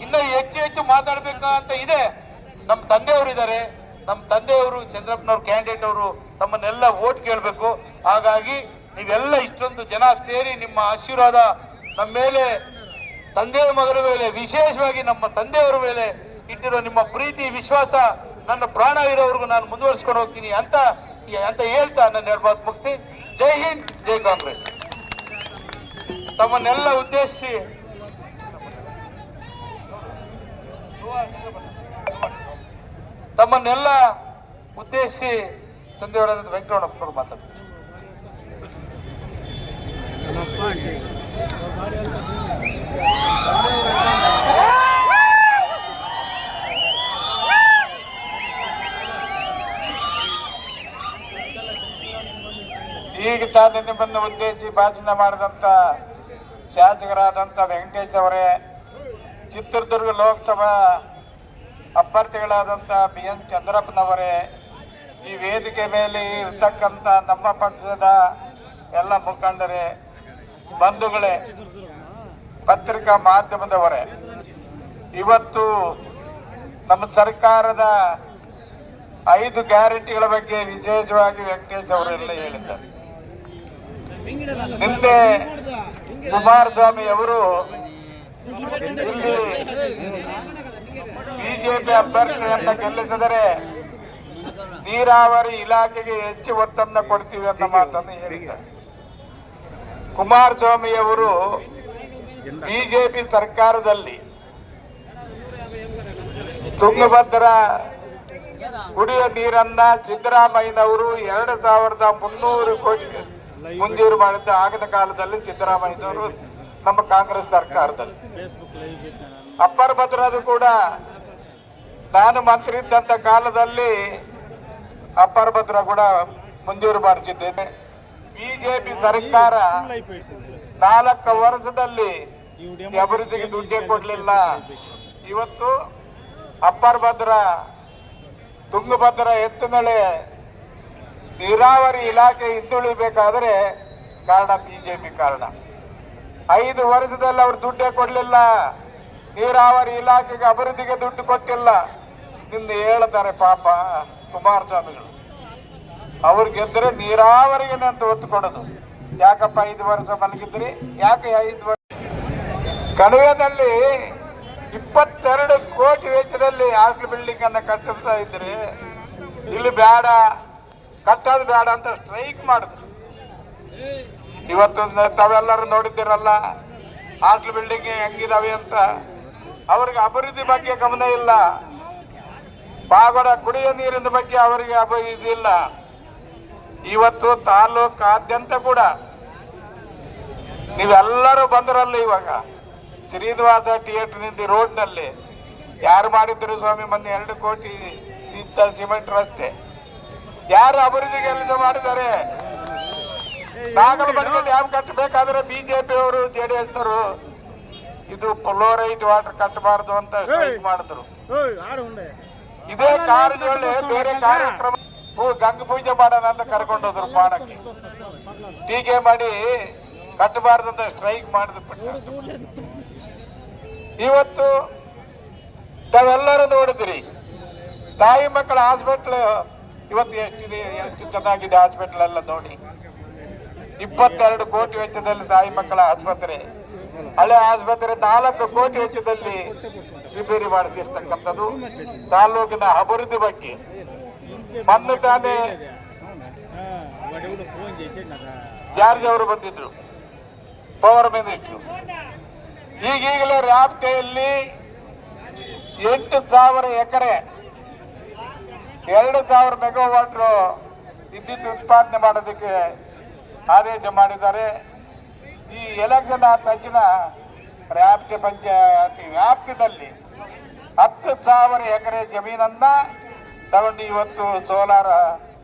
ಇನ್ನ ಹೆಚ್ಚು ಹೆಚ್ಚು ಮಾತಾಡ್ಬೇಕಂತ ಇದೆ. ನಮ್ಮ ತಂದೆಯವರು ಇದ್ದಾರೆ, ನಮ್ಮ ತಂದೆಯವರು ಚಂದ್ರಪ್ಪನವ್ರ ಕ್ಯಾಂಡಿಡೇಟ್ ಅವರು ತಮ್ಮನ್ನೆಲ್ಲ ವೋಟ್ ಕೇಳಬೇಕು. ಹಾಗಾಗಿ ನೀವೆಲ್ಲ ಇಷ್ಟೊಂದು ಜನ ಸೇರಿ ನಿಮ್ಮ ಆಶೀರ್ವಾದ ನಮ್ಮ ಮೇಲೆ, ತಂದೆಯ ಮಗನ ಮೇಲೆ, ವಿಶೇಷವಾಗಿ ನಮ್ಮ ತಂದೆಯವರ ಮೇಲೆ ಇಟ್ಟಿರೋ ನಿಮ್ಮ ಪ್ರೀತಿ ವಿಶ್ವಾಸ ನನ್ನ ಪ್ರಾಣ ಇರೋವರೆಗೂ ನಾನು ಮುಂದುವರಿಸ್ಕೊಂಡು ಹೋಗ್ತೀನಿ ಅಂತ ಹೇಳ್ತಾ ನನ್ನ 2 ಮಾತು ಮುಗಿಸ್ತೀನಿ. ಜೈ ಹಿಂದ್, ಜೈ ಕಾಂಗ್ರೆಸ್. ತಮ್ಮನ್ನೆಲ್ಲ ಉದ್ದೇಶಿಸಿ ತಂದೆಯವರಾದ ವೆಂಕಟರಮಣಪ್ಪನವರು ಮಾತಾಡ್ತಾರೆ. ಈಗ ತಾನೇ ನಿಮ್ಮನ್ನು ಉದ್ದೇಶಿಸಿ ಭಾಷಣ ಮಾಡಿದಂತ ಶಾಸಕರಾದಂಥ ವೆಂಕಟೇಶ್ ಅವರೇ, ಚಿತ್ರದುರ್ಗ ಲೋಕಸಭಾ ಅಭ್ಯರ್ಥಿಗಳಾದಂಥ BN ಚಂದ್ರಪ್ಪನವರೇ, ಈ ವೇದಿಕೆ ಮೇಲೆ ಇರ್ತಕ್ಕಂಥ ನಮ್ಮ ಪಕ್ಷದ ಎಲ್ಲ ಮುಖಂಡರೇ, ಬಂಧುಗಳೇ, ಪತ್ರಿಕಾ ಮಾಧ್ಯಮದವರೇ, ಇವತ್ತು ನಮ್ಮ ಸರ್ಕಾರದ 5 ಗ್ಯಾರಂಟಿಗಳ ಬಗ್ಗೆ ವಿಶೇಷವಾಗಿ ವೆಂಕಟೇಶ್ ಅವರೆಲ್ಲ ಹೇಳಿದ್ದಾರೆ. ನಿನ್ನೆ ಕುಮಾರಸ್ವಾಮಿ ಅವರು ಇಲ್ಲಿ ಬಿಜೆಪಿ ಅಭ್ಯರ್ಥಿಯನ್ನ ಗೆಲ್ಲಿಸಿದರೆ ನೀರಾವರಿ ಇಲಾಖೆಗೆ ಹೆಚ್ಚು ಒತ್ತನ್ನು ಕೊಡ್ತೀವಿ ಅಂತ ಮಾತನ್ನು ಹೇಳಿದ್ದಾರೆ. ಕುಮಾರಸ್ವಾಮಿ ಅವರು ಬಿಜೆಪಿ ಸರ್ಕಾರದಲ್ಲಿ ತುಂಗಭದ್ರಾ ಕುಡಿಯುವ ನೀರನ್ನ ಸಿದ್ದರಾಮಯ್ಯನವರು 2,300 ಕೋಟಿ ಮಂಜೂರು ಮಾಡಿದ್ದ ಆಗಿನ ಕಾಲದಲ್ಲಿ ಸಿದ್ದರಾಮಯ್ಯನವರು ನಮ್ಮ ಕಾಂಗ್ರೆಸ್ ಸರ್ಕಾರದಲ್ಲಿ. ಅಪ್ಪರ್ ಭದ್ರದು ಕೂಡ ನಾನು ಮಂತ್ರಿ ಇದ್ದಂತ ಕಾಲದಲ್ಲಿ ಅಪ್ಪರ್ ಭದ್ರ ಕೂಡ ಮಂಜೂರು ಮಾಡಿಸಿದ್ದೇನೆ. ಬಿಜೆಪಿ ಸರ್ಕಾರ 4 ವರ್ಷದಲ್ಲಿ ಅಭಿವೃದ್ಧಿಗೆ ದುಡ್ಡೇ ಕೊಡ್ಲಿಲ್ಲ. ಇವತ್ತು ಅಪ್ಪರ್ ಭದ್ರಾ, ತುಂಗಭದ್ರಾ ಎತ್ತುನಳೆ ನೀರಾವರಿ ಇಲಾಖೆ ಹಿಂದುಳಿಬೇಕಾದ್ರೆ ಕಾರಣ ಬಿಜೆಪಿ ಕಾರಣ. 5 ವರ್ಷದಲ್ಲಿ ಅವರು ದುಡ್ಡೇ ಕೊಡ್ಲಿಲ್ಲ, ನೀರಾವರಿ ಇಲಾಖೆಗೆ ಅಭಿವೃದ್ಧಿಗೆ ದುಡ್ಡು ಕೊಟ್ಟಿಲ್ಲ. ನಿನ್ನೆ ಹೇಳ್ತಾರೆ ಪಾಪ ಕುಮಾರಸ್ವಾಮಿಗಳು, ಅವ್ರು ಗೆದ್ರೆ ನೀರಾವರಿಗೆ ಅಂತ ಒತ್ತು ಕೊಡೋದು. ಯಾಕಪ್ಪ 5 ವರ್ಷ ಮಲಗಿದ್ರಿ? ಯಾಕೆ 5 ವರ್ಷ? ಕಣಿವೆದಲ್ಲಿ 22 ಕೋಟಿ ವೆಚ್ಚದಲ್ಲಿ ಹಾಸ್ಟೆಲ್ ಬಿಲ್ಡಿಂಗ್ ಅನ್ನ ಕಟ್ಟಿಸ್ತಾ ಇದ್ರಿ, ಇಲ್ಲಿ ಬೇಡ, ಕಟ್ಟೋದು ಬೇಡ ಅಂತ ಸ್ಟ್ರೈಕ್ ಮಾಡಿದ್ರು. ಇವತ್ತು ತಾವೆಲ್ಲರೂ ನೋಡಿದ್ದೀರಲ್ಲ ಹಾಸ್ಟೆಲ್ ಬಿಲ್ಡಿಂಗ್ ಹೆಂಗಿದಾವೆ ಅಂತ. ಅವ್ರಿಗೆ ಅಭಿವೃದ್ಧಿ ಬಗ್ಗೆ ಗಮನ ಇಲ್ಲ. ಪಾಗೋಡ ಕುಡಿಯೋ ನೀರಿನ ಬಗ್ಗೆ ಅವರಿಗೆ ಇದಿಲ್ಲ. ಇವತ್ತು ತಾಲೂಕಾದ್ಯಂತ ಕೂಡ ನೀವೆಲ್ಲರೂ ಬಂದರಲ್ಲ ಇವಾಗ ಶ್ರೀನಿವಾಸ ಥಿಯೇಟರ್ ನಿಂದ ರೋಡ್ನಲ್ಲಿ ಯಾರು ಮಾಡಿದ್ರು ಸ್ವಾಮಿ ಮೊನ್ನೆ 2 ಕೋಟಿ ಇದ್ದ ಸಿಮೆಂಟ್ ರಸ್ತೆ ಯಾರು ಅಭಿವೃದ್ಧಿ ಕೆಲಸ ಮಾಡಿದ್ದಾರೆ? ನಾಗಲಬಂಡಿ ಡ್ಯಾಮ್ ಕಟ್ಟಬೇಕಾದ್ರೆ ಬಿಜೆಪಿ ಅವರು ಜೆಡಿಎಸ್ ನವರು ಇದು ಫ್ಲೋರೈಡ್ ವಾಟರ್ ಕಟ್ಟಬಾರದು ಅಂತ ಸ್ಟ್ರೈಕ್ ಮಾಡಿದ್ರು. ಇದೇ ಕಾರಜೋಳಿ ಬೇರೆ ಕಾರ್ಯಕ್ರಮ ಗಂಗ ಪೂಜೆ ಮಾಡೋಣ ಅಂತ ಕರ್ಕೊಂಡೋದ್ರು ಪಾಡಕ್ಕೆ. ಟೀಕೆ ಮಾಡಿ ಕಟ್ಟಬಾರ್ದು ಅಂತ ಸ್ಟ್ರೈಕ್ ಮಾಡಿದ್ರು. ಇವತ್ತು ತಾವೆಲ್ಲರೂ ನೋಡಿದ್ರಿ ತಾಯಿ ಮಕ್ಕಳ ಹಾಸ್ಪಿಟ್ಲ್ ಇವತ್ತು ಎಷ್ಟು ಚೆನ್ನಾಗಿದೆ ಹಾಸ್ಪಿಟ್ಲ್ ಎಲ್ಲ ನೋಡಿ. 22 ಕೋಟಿ ವೆಚ್ಚದಲ್ಲಿ ತಾಯಿ ಮಕ್ಕಳ ಆಸ್ಪತ್ರೆ, ಹಳೆ ಆಸ್ಪತ್ರೆ 4 ಕೋಟಿ ವೆಚ್ಚದಲ್ಲಿ ರಿಪೇರಿ ಮಾಡ್ತಿರ್ತಕ್ಕಂಥದ್ದು. ತಾಲೂಕಿನ ಅಭಿವೃದ್ಧಿ ಬಗ್ಗೆ ಮೊನ್ನೆ ತಾನೇ ಜಾರ್ಜ್ ಅವರು ಬಂದಿದ್ರು, ಪವರ್ ಮಿನಿಸ್ಟ್ರು. ಈಗೀಗಲೇ ರಾಪ್ಟೆಯಲ್ಲಿ 8,000 ಎಕರೆ 2,000 ಮೆಗಾವಾಟ್ ವಿದ್ಯುತ್ ಉತ್ಪಾದನೆ ಮಾಡೋದಕ್ಕೆ ಆದೇಶ ಮಾಡಿದ್ದಾರೆ. ಈ ಎಲೆಕ್ಷನ್ ಆದ ತಕ್ಷಣ ರಾಪ್ಟೆ ಪಂಚಾಯತಿ ವ್ಯಾಪ್ತಿನಲ್ಲಿ 10,000 ಎಕರೆ ಜಮೀನನ್ನ ತಗೊಂಡು ಇವತ್ತು ಸೋಲಾರ್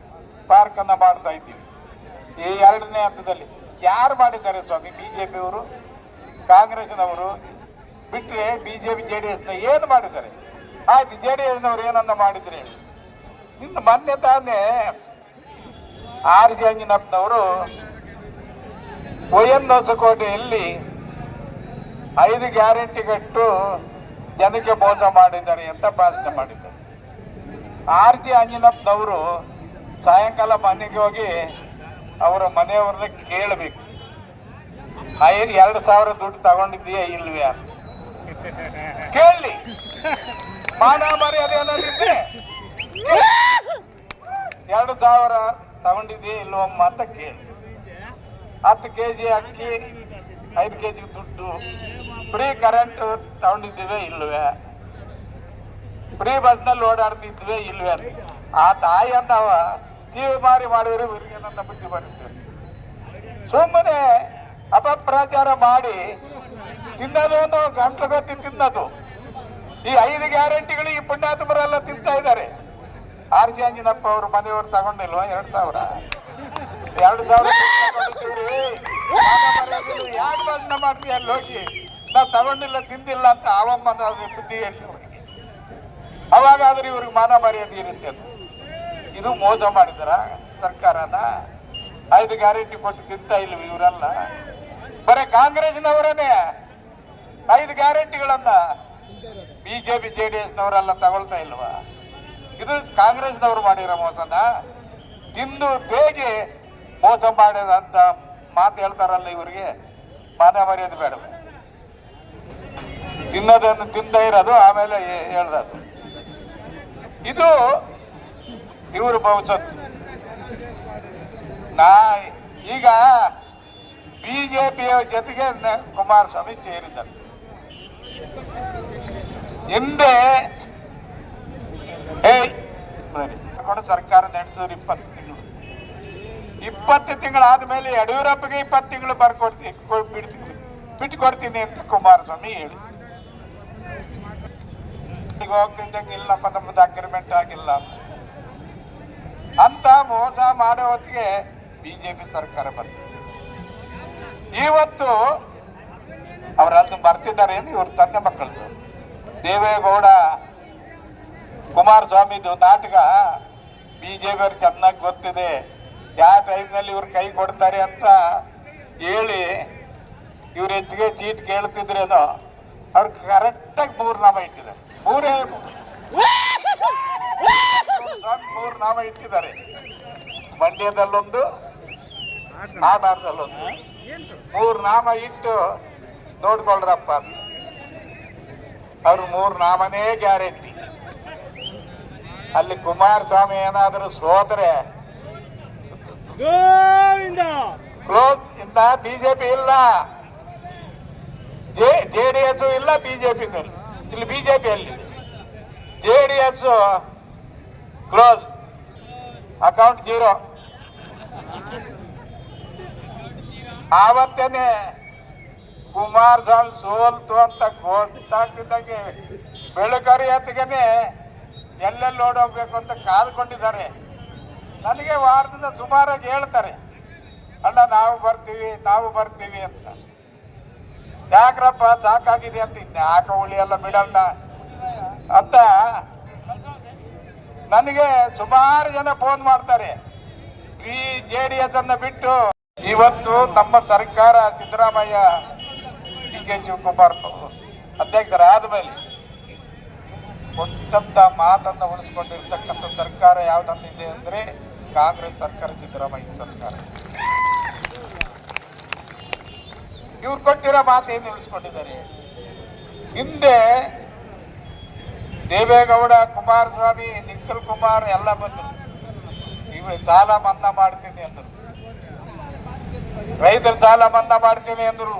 ಪಾರ್ಕ್ ಅನ್ನ ಮಾಡ್ತಾ ಇದ್ದೀವಿ. ಈ 2ನೇ ಹಂತದಲ್ಲಿ ಯಾರು ಮಾಡಿದ್ದಾರೆ ಸ್ವಾಮಿ? ಬಿಜೆಪಿಯವರು, ಕಾಂಗ್ರೆಸ್ನವರು ಬಿಟ್ಟರೆ ಬಿಜೆಪಿ ಜೆಡಿಎಸ್ನ ಏನು ಮಾಡಿದ್ದಾರೆ? ಆಯ್ತು, ಜೆಡಿಎಸ್ನವರು ಏನನ್ನ ಮಾಡಿದ್ರೆ ಇನ್ನು ಮೊನ್ನೆ ತಾನೇ ಆರ್.ಜಿ. ಅಂಜಿನಪ್ಪನವರು ಹೊಸಕೋಟೆಯಲ್ಲಿ 5 ಗ್ಯಾರಂಟಿ ಕಟ್ಟು ಜನಕ್ಕೆ ಮೋಸ ಮಾಡಿದ್ದಾರೆ ಅಂತ ಭಾಷಣ ಮಾಡಿದ್ದಾರೆ. ಆರ್.ಜಿ. ಅಂಜಿನಪ್ಪನವರು ಸಾಯಂಕಾಲ ಮನೆಗೆ ಹೋಗಿ ಅವರ ಮನೆಯವ್ರನ್ನ ಕೇಳಬೇಕು, 2,000 ದುಡ್ಡು ತಗೊಂಡಿದ್ದೀಯಾ ಇಲ್ವೇ ಅಂತ ಕೇಳಿ. ಮಾನ ಮರ್ಯಾದೆ ಅನ್ನೋದಿದ್ರೆ 2,000 ತಗೊಂಡಿದ್ದೀಯಾ ಇಲ್ವಮ್ಮ ಅಂತ ಕೇಳಿ. 10 kg ಅಕ್ಕಿ, 5 kg ದುಡ್ಡು, ಫ್ರೀ ಕರೆಂಟ್ ತಗೊಂಡಿದ್ದೀವಿ ಇಲ್ವೇ, ಫ್ರೀ ಬಸ್ನಲ್ಲಿ ಓಡಾಡ್ತಿದ್ವಿ ಇಲ್ವೇ ಅಂತ ಆ ತಾಯಿ ಅಂದವ ಜೀವ ಮಾರಿ ಮಾಡಿದ್ರೆ ಇವರಿಗೆ ನನ್ನ ಬುದ್ಧಿ ಬರುತ್ತೆ. ಸುಮ್ಮನೆ ಅಪಪ್ರಚಾರ ಮಾಡಿ ತಿನ್ನೋದು ಗಂಟ್ಲಗತ್ತಿ ತಿನ್ನೋದು. ಈ 5 ಗ್ಯಾರಂಟಿಗಳು ಈ ಪುಣ್ಯಾತ್ಮರೆಲ್ಲ ತಿಂತಾ ಇದ್ದಾರೆ. ಆರ್.ಜಿ. ಅಂಜಿನಪ್ಪ ಅವರು ಮನೆಯವರು ತಗೊಂಡಿಲ್ವಾ 2,000? 2,000 ಯಾಕೆ ಭಾಷಣ ಮಾಡ್ತೀವಿ? ಅಲ್ಲಿ ಹೋಗಿ ನಾವು ತಗೊಂಡಿಲ್ಲ ತಿಂದಿಲ್ಲ ಅಂತ ಅವಮ್ಮನ ಬುದ್ಧಿ ಹೇಳಿ ಅವಾಗಾದ್ರೆ ಇವ್ರಿಗೆ ಮಾನ ಮರ್ಯಾದೆ ಇರುತ್ತೆ. ಇದು ಮೋಸ ಮಾಡಿದಾರ ಸರ್ಕಾರನ? 5 ಗ್ಯಾರಂಟಿ ಕೊಟ್ಟು ತಿಂತಾ ಇಲ್ವ ಇವರೆಲ್ಲ? ಬರೀ ಕಾಂಗ್ರೆಸ್ನವರೇನೆ 5 ಗ್ಯಾರಂಟಿಗಳನ್ನ ಬಿಜೆಪಿ ಜೆಡಿಎಸ್ನವರೆಲ್ಲ ತಗೊಳ್ತಾ ಇಲ್ವಾ? ಇದು ಕಾಂಗ್ರೆಸ್ನವರು ಮಾಡಿರೋ ಮೋಸನ? ತಿಂದು ಹೇಗೆ ಮೋಸ ಮಾಡಿದಂತ ಮಾತು ಹೇಳ್ತಾರಲ್ಲ, ಇವರಿಗೆ ಮಾನ ಮರ್ಯಾದೆ ಬೇಡ. ತಿನ್ನೋದನ್ನು ತಿಂದ ಇರೋದು ಆಮೇಲೆ ಹೇಳ್ದದು. ಇದು ಇವರು ಭವಿಷ್ಯತ್ತು. ಈಗ ಬಿಜೆಪಿಯ ಜೊತೆಗೆ ಕುಮಾರಸ್ವಾಮಿ ಸೇರಿದ್ದಾರೆ. ಹಿಂದೆ ಸರ್ಕಾರ ನಡೆಸಿದ್ರು 20 ತಿಂಗಳು. 20 ತಿಂಗಳಾದ ಮೇಲೆ ಯಡಿಯೂರಪ್ಪಗೆ 20 ತಿಂಗಳು ಬಿಟ್ಟುಕೊಡ್ತೀನಿ ಅಂತ ಕುಮಾರಸ್ವಾಮಿ ಹೇಳಿ ಹೋಗ್ತಿದ್ದಂಗಿಲ್ಲಪ್ಪ, ನಮ್ಮದು ಅಗ್ರಿಮೆಂಟ್ ಆಗಿಲ್ಲ ಅಂತ ಮೋಸ ಮಾಡೋ ಹೊತ್ತಿಗೆ ಬಿಜೆಪಿ ಸರ್ಕಾರ ಬಂತು. ಇವತ್ತು ಅವರನ್ನು ಬರ್ತಿದ್ದಾರೆ ಎಂದು ಇವ್ರ ತಂದೆ ಮಕ್ಕಳದು. ದೇವೇಗೌಡ ಕುಮಾರಸ್ವಾಮಿದು ನಾಟಕ ಬಿಜೆಪಿ ಅವ್ರಿಗೆ ಚೆನ್ನಾಗಿ ಗೊತ್ತಿದೆ. ಯಾವ ಟೈಮ್ನಲ್ಲಿ ಇವ್ರು ಕೈ ಕೊಡ್ತಾರೆ ಅಂತ ಹೇಳಿ ಇವ್ರು ಹೆಚ್ಚಿಗೆ ಚೀಟ್ ಕೇಳ್ತಿದ್ರೇನೋ ಅವ್ರಿಗೆ ಕರೆಕ್ಟಾಗಿ 3 ನಾಮ ಇಟ್ಟಿದ್ದಾರೆ. 3 ನಾಮ ಇಟ್ಟಿದ್ದಾರೆ. ಮಂಡ್ಯದಲ್ಲೊಂದು, ಆಧಾರದಲ್ಲೊಂದು, 3 ನಾಮ ಇಟ್ಟು ನೋಡ್ಕೊಳ್ರಪ್ಪ ಅಂತ. ಅವ್ರು 3 ನಾಮನೇ ಗ್ಯಾರಂಟಿ. ಅಲ್ಲಿ ಕುಮಾರಸ್ವಾಮಿ ಏನಾದರೂ ಸೋತ್ರೆ ಕ್ಲೋಸ್ ಇಂದ ಬಿಜೆಪಿ ಇಲ್ಲ, ಜೆಡಿಎಸ್ ಇಲ್ಲ, ಬಿಜೆಪಿ ಇಲ್ಲಿ ಬಿಜೆಪಿಯಲ್ಲಿ ಜೆಡಿಎಸ್ ಕ್ಲೋಸ್, ಅಕೌಂಟ್ 0. ಆವತ್ತೇನೆ ಕುಮಾರಸ್ವಾಮಿ ಸೋಲ್ತು ಅಂತ ಗೊತ್ತಾಗ್ತಿದ್ದಾಗೆ ಬೆಳಕರಿ ಹೊತ್ತಿಗೆನೆ ಎಲ್ಲೆಲ್ಲಿ ಓಡೋಗ್ಬೇಕು ಅಂತ ಕಾದ್ಕೊಂಡಿದ್ದಾರೆ. ನನಗೆ ವಾರದಿಂದ ಸುಮಾರಾಗಿ ಹೇಳ್ತಾರೆ, ಅಣ್ಣ ನಾವು ಬರ್ತೀವಿ ಅಂತ. ಯಾಕ್ರಪ್ಪ ಸಾಕಾಗಿದೆ ಅಂತ, ಯಾಕ ಹುಳಿ ಎಲ್ಲ ಬಿಡಣ್ಣ ಅಂತ ನನಗೆ ಸುಮಾರು ಜನ ಫೋನ್ ಮಾಡ್ತಾರೆ. ಜೆಡಿಎಸ್ ಅನ್ನ ಬಿಟ್ಟು ಇವತ್ತು ನಮ್ಮ ಸರ್ಕಾರ ಸಿದ್ದರಾಮಯ್ಯ DK ಶಿವಕುಮಾರ್ ಅಧ್ಯಕ್ಷರಾದ ಮೇಲೆ ಕೊಟ್ಟಂತ ಮಾತನ್ನ ಉಳಿಸ್ಕೊಂಡಿರ್ತಕ್ಕಂಥ ಸರ್ಕಾರ ಯಾವ್ದಂದಿದೆ ಅಂದ್ರೆ ಕಾಂಗ್ರೆಸ್ ಸರ್ಕಾರ, ಸಿದ್ದರಾಮಯ್ಯ ಸರ್ಕಾರ. ಇವ್ರು ಕೊಟ್ಟಿರೋ ಮಾತೇನು ಉಳಿಸ್ಕೊಂಡಿದ್ದಾರೆ. ಹಿಂದೆ ದೇವೇಗೌಡ, ಕುಮಾರಸ್ವಾಮಿ, ನಿಖಿಲ್ ಕುಮಾರ್ ಎಲ್ಲ ಬಂದರು, ಇವು ಸಾಲ ಮನ್ನಾ ಮಾಡ್ತೀನಿ ಅಂದರು, ರೈತರ ಸಾಲ ಮನ್ನಾ ಮಾಡ್ತೀನಿ ಅಂದರು,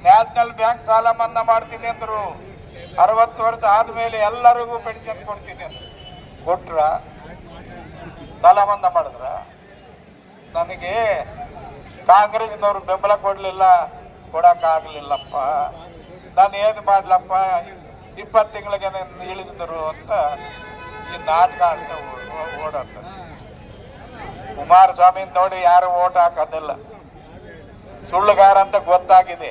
ನ್ಯಾಷನಲ್ ಬ್ಯಾಂಕ್ ಸಾಲ ಮನ್ನಾ ಮಾಡ್ತೀನಿ ಅಂದರು, 60 ವರ್ಷ ಆದ್ಮೇಲೆ ಎಲ್ಲರಿಗೂ ಪೆನ್ಷನ್ ಕೊಡ್ತೀನಿ ಅಂದ್ರು. ಕೊಟ್ರ? ಸಾಲ ಮನ್ನಾ ಮಾಡಿದ್ರ? ನನಗೆ ಕಾಂಗ್ರೆಸ್ನವರು ಬೆಂಬಲ ಕೊಡಕ್ಕಾಗ್ಲಿಲ್ಲಪ್ಪ, ನಾನು ಏನು ಮಾಡ್ಲಪ್ಪ, 20 ತಿಂಗಳಿಗೆ ಇಳಿಸಿದ್ರು ಅಂತ ಈ ನಾಟಕ ಅಂತ ಓಡಾಡ್ತಾರೆ. ಕುಮಾರಸ್ವಾಮಿ ನೋಡಿ ಯಾರು ಓಟ್ ಹಾಕೋದಿಲ್ಲ, ಸುಳ್ಳುಗಾರ ಅಂತ ಗೊತ್ತಾಗಿದೆ.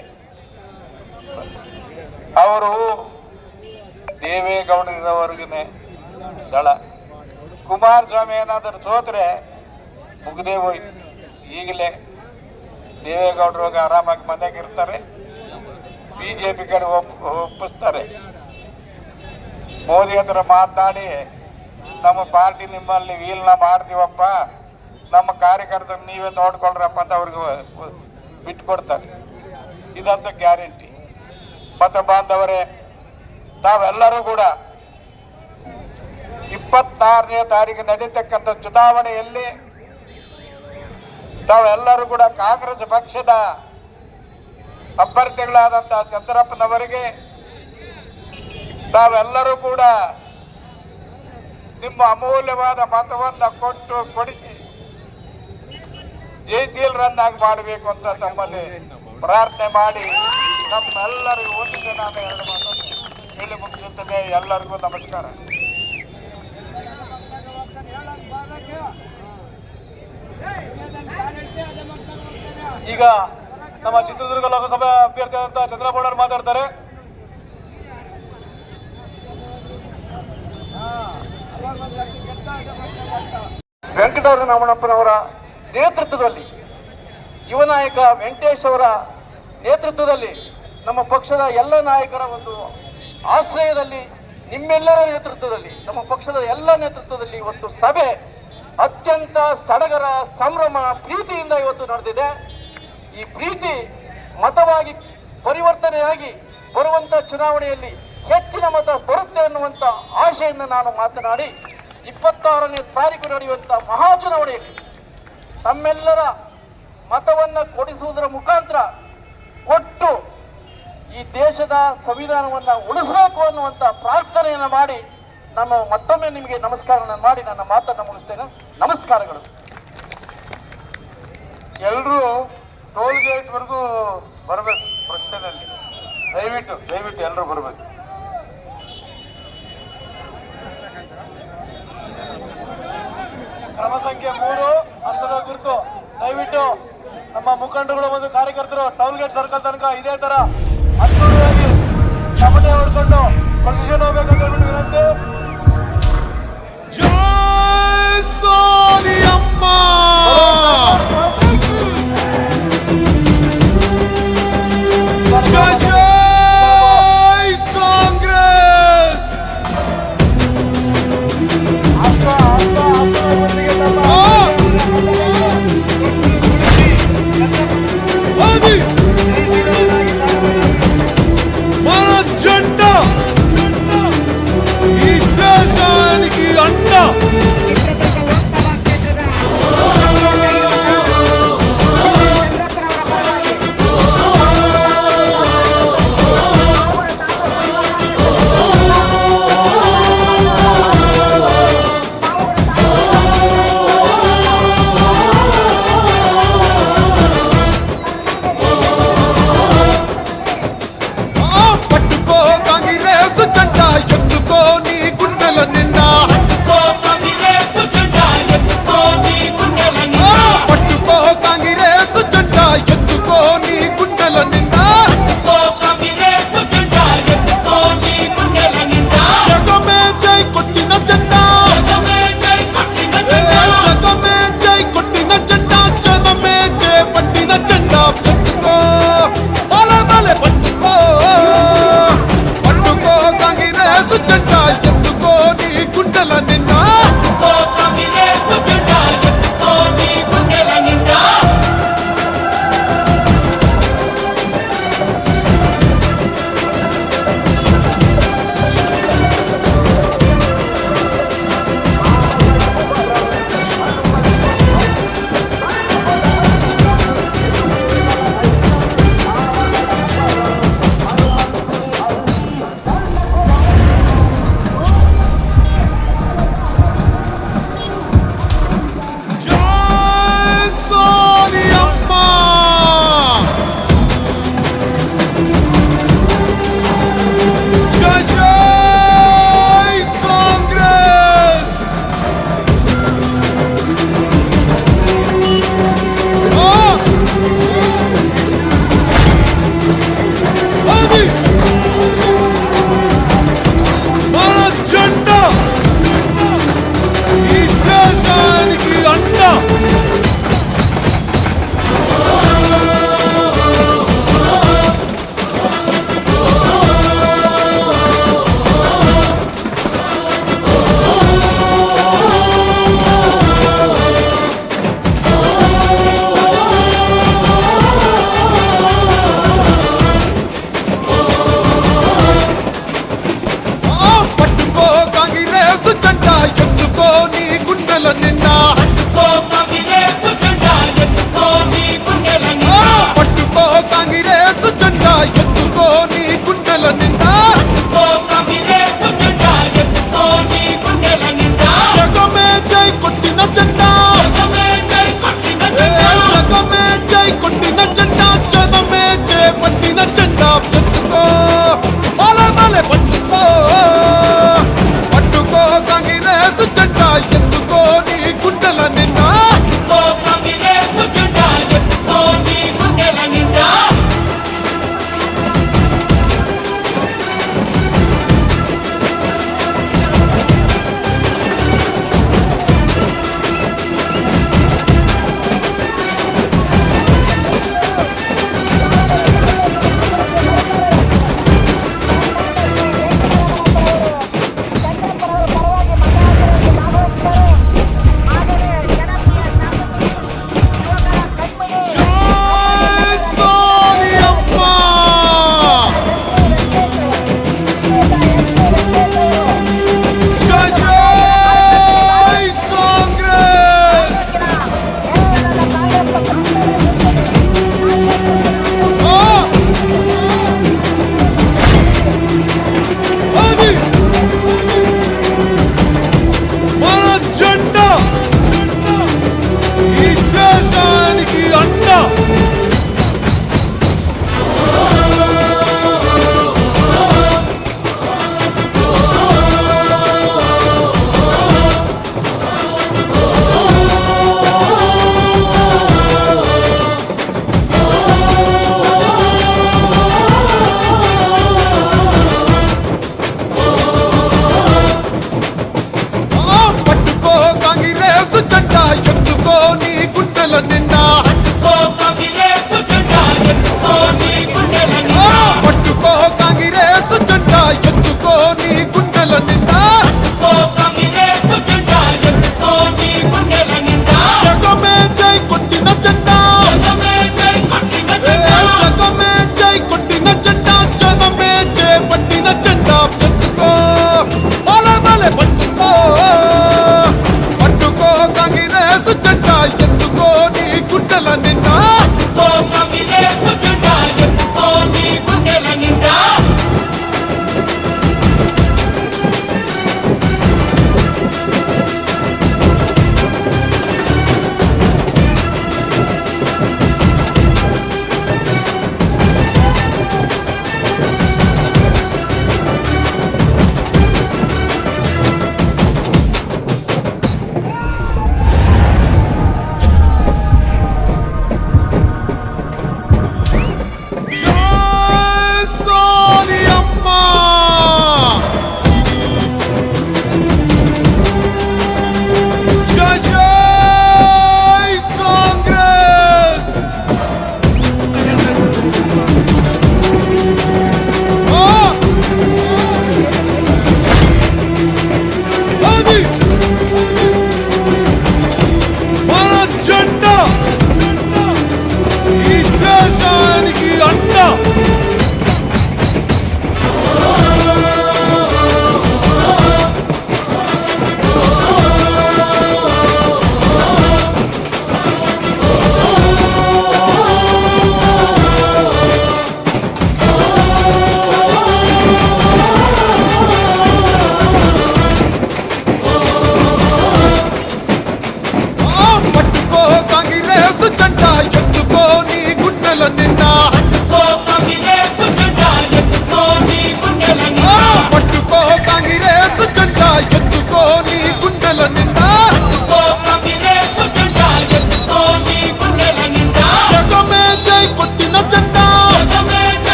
ಅವರು ದೇವೇಗೌಡರವರೆಗಿನೇ ದಳ. ಕುಮಾರಸ್ವಾಮಿ ಏನಾದರೂ ಸೋತ್ರೆ ಮುಗ್ದೇ ಹೋಯ್ತು. ಈಗಲೇ ದೇವೇಗೌಡರು ಆರಾಮಾಗಿ ಮನೆಗೆ ಇರ್ತಾರೆ, ಬಿಜೆಪಿ ಕಡೆ ಒಪ್ಪಿಸ್ತಾರೆ. ಮೋದಿ ಹತ್ರ ಮಾತನಾಡಿ ನಮ್ಮ ಪಾರ್ಟಿ ನಿಮ್ಮಲ್ಲಿ ವೀಲ್ನ ಮಾಡ್ತೀವಪ್ಪ, ನಮ್ಮ ಕಾರ್ಯಕರ್ತರು ನೀವೇ ನೋಡ್ಕೊಳ್ರಪ್ಪ ಅಂತ ಅವ್ರಿಗೆ ಬಿಟ್ಕೊಡ್ತಾರೆ. ಇದಂತ ಗ್ಯಾರಂಟಿ. ಮತ ಬಾಂಧವರೇ, ತಾವೆಲ್ಲರೂ ಕೂಡ 26ನೇ ತಾರೀಕು ನಡೀತಕ್ಕಂಥ ಚುನಾವಣೆಯಲ್ಲಿ ತಾವೆಲ್ಲರೂ ಕೂಡ ಕಾಂಗ್ರೆಸ್ ಪಕ್ಷದ ಅಭ್ಯರ್ಥಿಗಳಾದಂತಹ ಚಂದ್ರಪ್ಪನವರಿಗೆ ತಾವೆಲ್ಲರೂ ಕೂಡ ನಿಮ್ಮ ಅಮೂಲ್ಯವಾದ ಮತವನ್ನು ಕೊಡಿಸಿ ಜಯಶೀಲರನ್ನಾಗಿ ಮಾಡಬೇಕು ಅಂತ ತಮ್ಮಲ್ಲಿ ಪ್ರಾರ್ಥನೆ ಮಾಡಿ ನಮ್ಮೆಲ್ಲರಿಗೂ ಒಂದಿಗೆ ನಾನು 2 ಮಾತನ್ನು ಹೇಳಿ ಮುಗಿಸುತ್ತದೆ. ಎಲ್ಲರಿಗೂ ನಮಸ್ಕಾರ. ಈಗ ನಮ್ಮ ಚಿತ್ರದುರ್ಗ ಲೋಕಸಭಾ ಅಭ್ಯರ್ಥಿ ಅಂತ ಚಂದ್ರಪ್ಪನವರು ಮಾತಾಡ್ತಾರೆ. ವೆಂಕಟರಮಣಪ್ಪನವರ ನೇತೃತ್ವದಲ್ಲಿ, ಯುವ ನಾಯಕ ವೆಂಕಟೇಶ್ ಅವರ ನೇತೃತ್ವದಲ್ಲಿ, ನಮ್ಮ ಪಕ್ಷದ ಎಲ್ಲ ನಾಯಕರ ಒಂದು ಆಶ್ರಯದಲ್ಲಿ, ನಿಮ್ಮೆಲ್ಲರ ನೇತೃತ್ವದಲ್ಲಿ, ನಮ್ಮ ಪಕ್ಷದ ಎಲ್ಲ ನೇತೃತ್ವದಲ್ಲಿ ಇವತ್ತು ಸಭೆ ಅತ್ಯಂತ ಸಡಗರ, ಸಂಭ್ರಮ, ಪ್ರೀತಿಯಿಂದ ಇವತ್ತು ನಡೆದಿದೆ. ಈ ಪ್ರೀತಿ ಮತವಾಗಿ ಪರಿವರ್ತನೆಯಾಗಿ ಬರುವಂತ ಚುನಾವಣೆಯಲ್ಲಿ ಹೆಚ್ಚಿನ ಮತ ಬರುತ್ತೆ ಅನ್ನುವಂತ ಆಶೆಯಿಂದ ನಾನು ಮಾತನಾಡಿ 26ನೇ ತಾರೀಕು ನಡೆಯುವಂತ ಮಹಾ ಚುನಾವಣೆಯಲ್ಲಿ ತಮ್ಮೆಲ್ಲರ ಮತವನ್ನ ಕೊಡಿಸುವುದರ ಮುಖಾಂತರ ಕೊಟ್ಟು ಈ ದೇಶದ ಸಂವಿಧಾನವನ್ನ ಉಳಿಸಬೇಕು ಅನ್ನುವಂತ ಪ್ರಾರ್ಥನೆಯನ್ನ ಮಾಡಿ ನಾನು ಮತ್ತೊಮ್ಮೆ ನಿಮಗೆ ನಮಸ್ಕಾರವನ್ನು ಮಾಡಿ ನನ್ನ ಮಾತನ್ನು ಮುಗಿಸ್ತೇನೆ. ನಮಸ್ಕಾರಗಳು. ಎಲ್ಲರೂ ಟೋಲ್ ಗೇಟ್ ವರೆಗೂ ಬರಬೇಕು. ಪ್ರಶ್ನೆಯಲ್ಲಿ ದಯವಿಟ್ಟು ಎಲ್ಲರೂ ಬರಬೇಕು. ಕ್ರಮ ಸಂಖ್ಯೆ 3 ಹಂತದ ಕುರಿತು ದಯವಿಟ್ಟು ನಮ್ಮ ಮುಖಂಡರುಗಳು ಮತ್ತು ಕಾರ್ಯಕರ್ತರು ಟೋಲ್ ಗೇಟ್ ಸರ್ಕಲ್ ತನಕ ಇದೇ ತರ ಅದ್ದೂರಿಯಾಗಿ ಕಬಡ್ಡಿ ಹೊಡ್ಕೊಂಡು ಪ್ರೊಸೆಷನ್ ಹೋಗ್ಬೇಕಂತ ಹೇಳ್ಬಿಟ್ಟು ವಿನಂತಿ. ಜೈ ಸೋನಿಯಮ್ಮ. ಜೈ ಜೈ ಕಾಂಗ್ರೆಸ್. ಆದಿ కాంగ్రెస్ జెండా ఎత్తుకో నీ గుండెల నిండా పట్టుకో కాంగ్రెస్ జెండా ఎత్తుకో నీ గుండెల నిండా జగమే జై కొట్టిన జెండా జగమే జై కొట్టిన జెండా జనమే జై పట్టిన జెండా పట్టుకో బాలే బాలే పట్టుకో పట్టుకో కాంగ్రెస్ జెండా ఎత్తుకో నీ గుండెల నిండా జై సోనియమ్మ జై జై కాంగ్రెస్ అది మన జెండా ఈ దేశానికి అండ పట్టుకో కాంగ్రెస్ జెండా ఎత్తుకో నీ గుండెల నిండా పట్టుకో కాంగ్రెస్ జెండా ఎత్తుకో నీ గుండెల నిండా